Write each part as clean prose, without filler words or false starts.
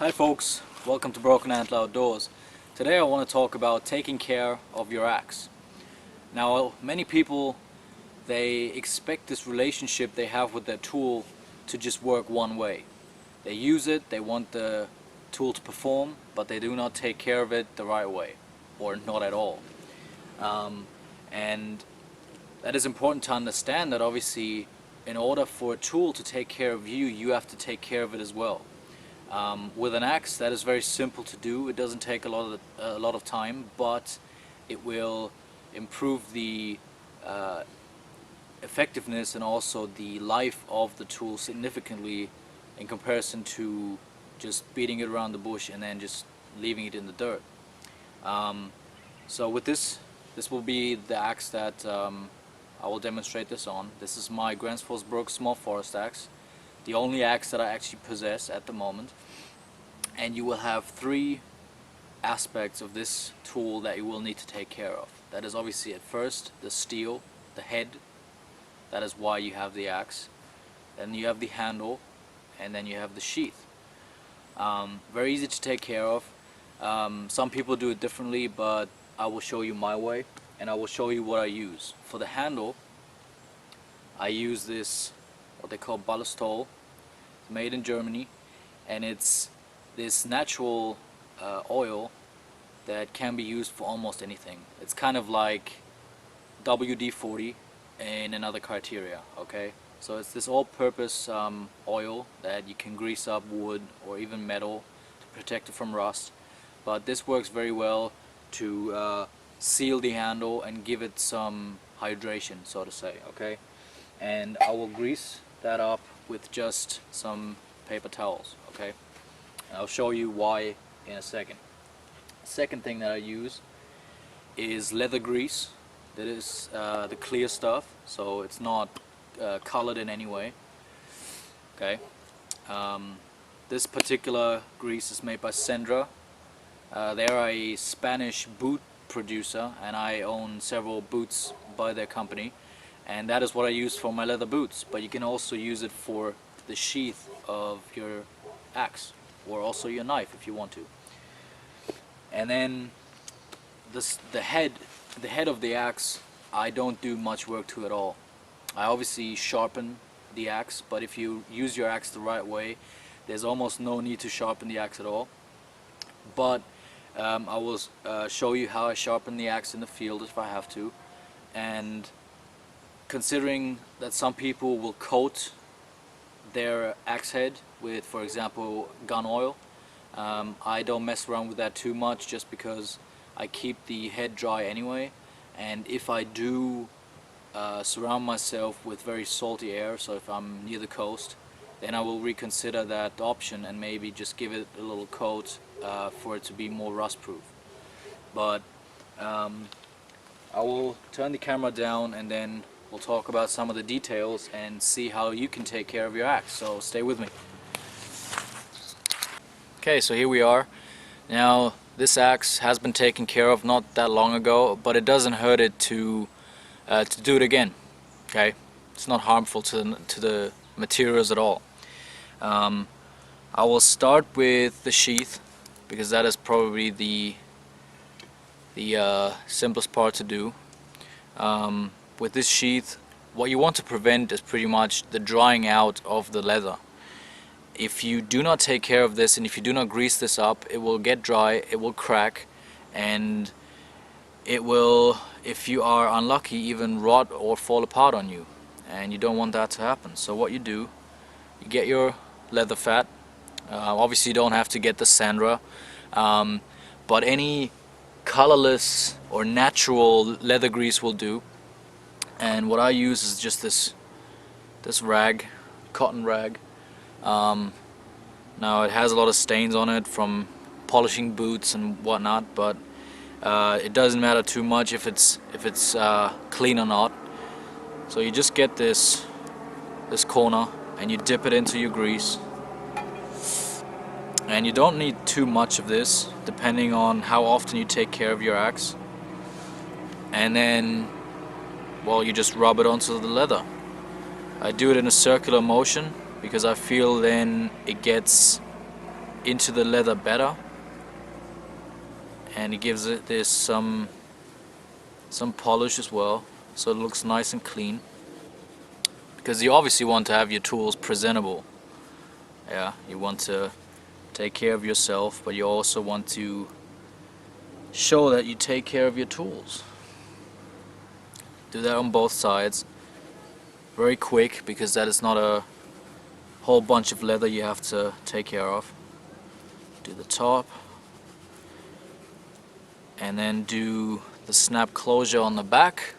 Hi folks, welcome to Broken Antler Outdoors. Today I want to talk about taking care of your axe. Now many people, they expect this relationship they have with their tool to just work one way. They use it, they want the tool to perform, but they do not take care of it the right way, or not at all. And that is important to understand, that obviously in order for a tool to take care of you, you have to take care of it as well. With an axe, that is very simple to do. It doesn't take a lot of time, but it will improve the effectiveness and also the life of the tool significantly in comparison to just beating it around the bush and then just leaving it in the dirt. So with this will be the axe that I will demonstrate this on. This is my Gränsforsbruk small forest axe, the only axe that I actually possess at the moment. And you will have three aspects of this tool that you will need to take care of. That is obviously at first the steel, the head. That is why you have the axe. Then you have the handle, and then you have the sheath. Very easy to take care of. Some people do it differently, but I will show you my way, and I will show you what I use. For the handle, I use this, what they call Ballastol. It's made in Germany, and it's this natural oil that can be used for almost anything. It's kind of like WD-40 in another criteria, okay? So it's this all-purpose oil that you can grease up wood or even metal to protect it from rust. But this works very well to seal the handle and give it some hydration, so to say, okay? And I will grease that up with just some paper towels, okay? And I'll show you why in a second. Second thing that I use is leather grease. That is the clear stuff, so it's not colored in any way, okay? This particular grease is made by Sendra. They are a Spanish boot producer, and I own several boots by their company, and that is what I use for my leather boots. But you can also use it for the sheath of your axe, or also your knife if you want to. And then the head of the axe, I don't do much work to at all. I obviously sharpen the axe, but if you use your axe the right way, there's almost no need to sharpen the axe at all. But I will show you how I sharpen the axe in the field if I have to. And considering that some people will coat their axe head with, for example, gun oil, I don't mess around with that too much, just because I keep the head dry anyway. And if I do surround myself with very salty air, so if I'm near the coast, then I will reconsider that option and maybe just give it a little coat for it to be more rust proof. But I will turn the camera down and then we'll talk about some of the details and see how you can take care of your axe, so stay with me. Okay, so here we are. Now this axe has been taken care of not that long ago, but it doesn't hurt it to do it again. Okay, it's not harmful to the materials at all. I will start with the sheath, because that is probably the simplest part to do. With this sheath, what you want to prevent is pretty much the drying out of the leather. If you do not take care of this and if you do not grease this up, it will get dry, it will crack, and it will, if you are unlucky, even rot or fall apart on you, and you don't want that to happen. So what you do, you get your leather fat. Obviously you don't have to get the Sandra, but any colorless or natural leather grease will do. And what I use is just this rag, cotton rag. Now it has a lot of stains on it from polishing boots and whatnot, but it doesn't matter too much if it's clean or not. So you just get this corner and you dip it into your grease, and you don't need too much of this depending on how often you take care of your axe. And then, well, you just rub it onto the leather. I do it in a circular motion because I feel then it gets into the leather better, and it gives it this some polish as well, so it looks nice and clean, because you obviously want to have your tools presentable. Yeah, you want to take care of yourself, but you also want to show that you take care of your tools. Do that on both sides, very quick, because that is not a whole bunch of leather you have to take care of. Do the top, and then do the snap closure on the back.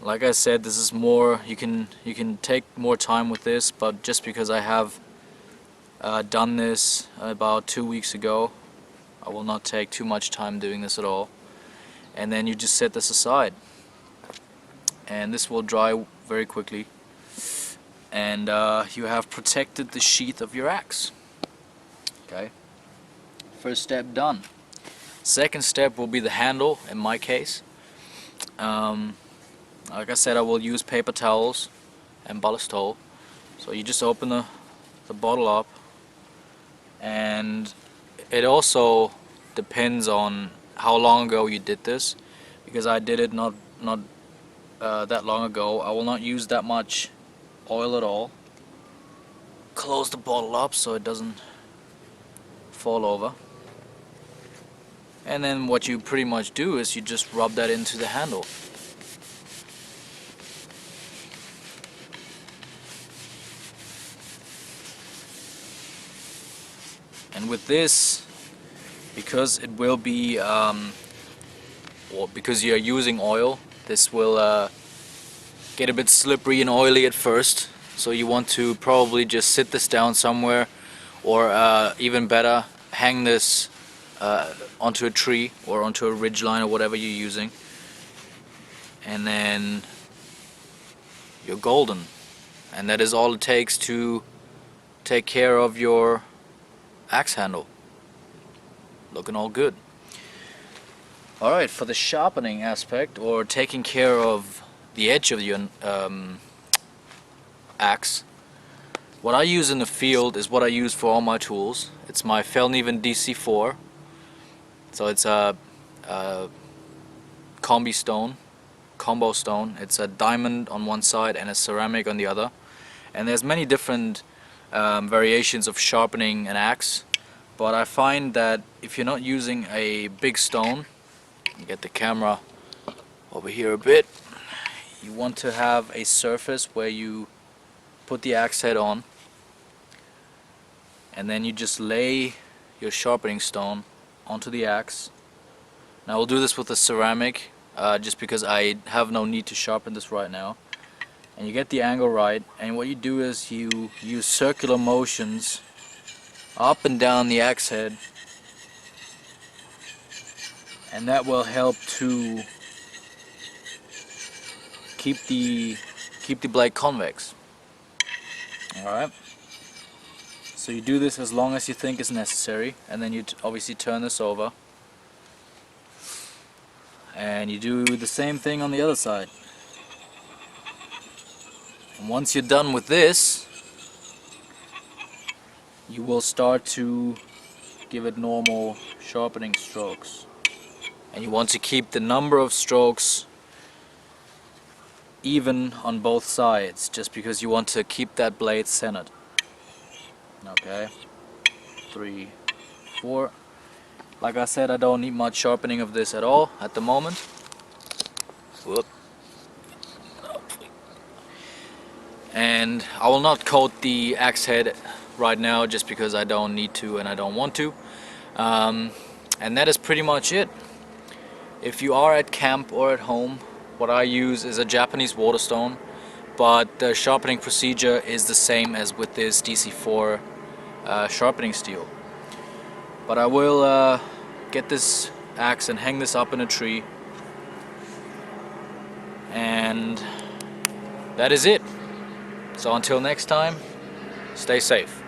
Like I said, this is more, you can take more time with this, but just because I have done this about 2 weeks ago, I will not take too much time doing this at all. And then you just set this aside, and this will dry very quickly, and you have protected the sheath of your axe. Okay, first step done. Second step will be the handle in my case. Like I said, I will use paper towels and ballast hole. So you just open the bottle up, and it also depends on how long ago you did this, because I did it not that long ago. I will not use that much oil at all. Close the bottle up so it doesn't fall over. And then what you pretty much do is you just rub that into the handle. And with this, because it will be, or because you're using oil, this will get a bit slippery and oily at first. So you want to probably just sit this down somewhere, or even better, hang this onto a tree or onto a ridge line or whatever you're using, and then you're golden. And that is all it takes to take care of your axe handle. Looking all good. Alright, for the sharpening aspect, or taking care of the edge of your axe, what I use in the field is what I use for all my tools. It's my Felneven DC4. So it's a combo stone. It's a diamond on one side and a ceramic on the other. And there's many different variations of sharpening an axe, but I find that if you're not using a big stone, get the camera over here a bit, you want to have a surface where you put the axe head on, and then you just lay your sharpening stone onto the axe. Now we'll do this with the ceramic, just because I have no need to sharpen this right now. And you get the angle right, and what you do is you use circular motions up and down the axe head, and that will help to keep the blade convex. Alright, so you do this as long as you think is necessary, and then you obviously turn this over, and you do the same thing on the other side. And once you're done with this, you will start to give it normal sharpening strokes. And you want to keep the number of strokes even on both sides, just because you want to keep that blade centered. Okay, 3, 4. Like I said, I don't need much sharpening of this at all at the moment. Whoop. And I will not coat the axe head right now, just because I don't need to and I don't want to. And that is pretty much it. If you are at camp or at home, what I use is a Japanese waterstone, but the sharpening procedure is the same as with this DC4 sharpening steel. But I will get this axe and hang this up in a tree, and that is it. So until next time, stay safe.